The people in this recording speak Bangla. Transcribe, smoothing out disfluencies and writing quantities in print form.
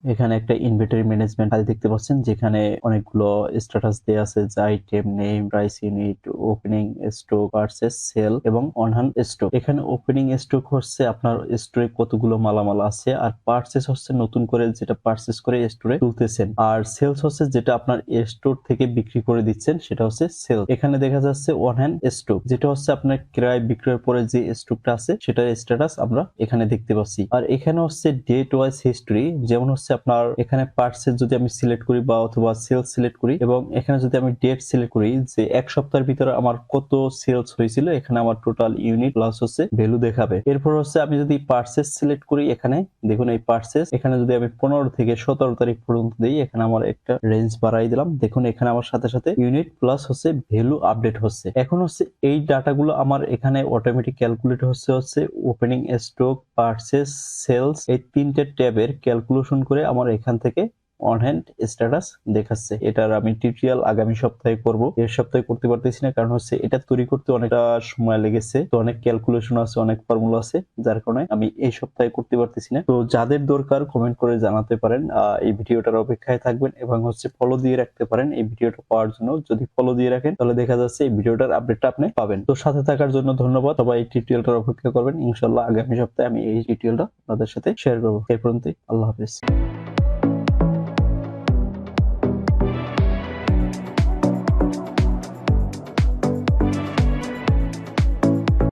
এখানে একটা ইনভেন্টরি ম্যানেজমেন্ট ফাইল দেখতে পাচ্ছেন, যেখানে অনেকগুলো স্ট্যাটাস দেয়া আছে, যে item name, price unit, opening stock, purchase, sale এবং অন হ্যান্ড স্টক। এখানে ওপেনিং স্টক হচ্ছে আপনার স্টোরে কতগুলো মালামাল আছে, আর পারচেজ হচ্ছে নতুন করে যেটা পারচেজ করে স্টোরে তুলতেছেন, আর সেলস হচ্ছে যেটা আপনার স্টোর থেকে বিক্রি করে দিচ্ছেন, সেটা হচ্ছে সেল। এখানে দেখা যাচ্ছে অন হ্যান্ড স্টক, যেটা হচ্ছে আপনার ক্রয় বিক্রয়ের পরে যে স্টকটা আছে সেটার স্ট্যাটাস আমরা এখানে দেখতে পাচ্ছি। আর এখানে হচ্ছে ডেট ওয়াইজ হিস্ট্রি, যেমন হচ্ছে আপনার এখানে পার্সেস যদি আমি সিলেক্ট করি বা অথবা সেলস সিলেক্ট করি, এবং এখানে যদি আমি ডেট সিলেক্ট করি যে এক সপ্তাহের ভিতরে আমার কত সেলস হয়েছিল, এখানে আমার টোটাল ইউনিট প্লাস হচ্ছে ভ্যালু দেখাবে। এরপর হচ্ছে আমি যদি পার্সেস সিলেক্ট করি, এখানে দেখুন এই পার্সেস, এখানে যদি আমি 15 থেকে 17 তারিখ পর্যন্ত দিই, এখানে আমার একটা রেঞ্জ বাড়াই দিলাম। দেখুন এখানে আমার সাথে সাথে ইউনিট প্লাস হচ্ছে ভ্যালু আপডেট হচ্ছে। এখন হচ্ছে এই ডাটাগুলো আমার এখানে অটোমেটিক ক্যালকুলেট হচ্ছে ওপেনিং স্টক, পারচেস, সেলস, এই তিনটে ট্যাবের ক্যালকুলেশন করে আমার এখান থেকে অন হ্যান্ড স্ট্যাটাস দেখাচ্ছে। এটার আমি টিউটোরিয়াল আগামী সপ্তাহে করব, এর সপ্তাহে করতে পারতেছি না, কারণ হচ্ছে এটা তৈরি করতে অনেকটা সময় লেগেছে, তো অনেক ক্যালকুলেশন আছে, অনেক ফর্মুলা আছে, যার কারণে আমি এই সপ্তাহে করতে পারতেছি না। তো যাদের দরকার কমেন্ট করে জানাতে পারেন, এই ভিডিওটার অপেক্ষায় থাকবেন এবং হচ্ছে ফলো দিয়ে রাখতে পারেন এই ভিডিওটা পাওয়ার জন্য। যদি ফলো দিয়ে রাখেন তাহলে দেখা যাচ্ছে এই ভিডিওটার আপডেটটা আপনি পাবেন। তো সাথে থাকার জন্য ধন্যবাদ। সবাই এই টিউটোরিয়ালটার অপেক্ষা করবেন, ইনশাআল্লাহ আগামী সপ্তাহে আমি এই টিউটোরিয়ালটা আপনাদের সাথে শেয়ার করবো। এই পর্যন্তই, আল্লাহ হাফেজ।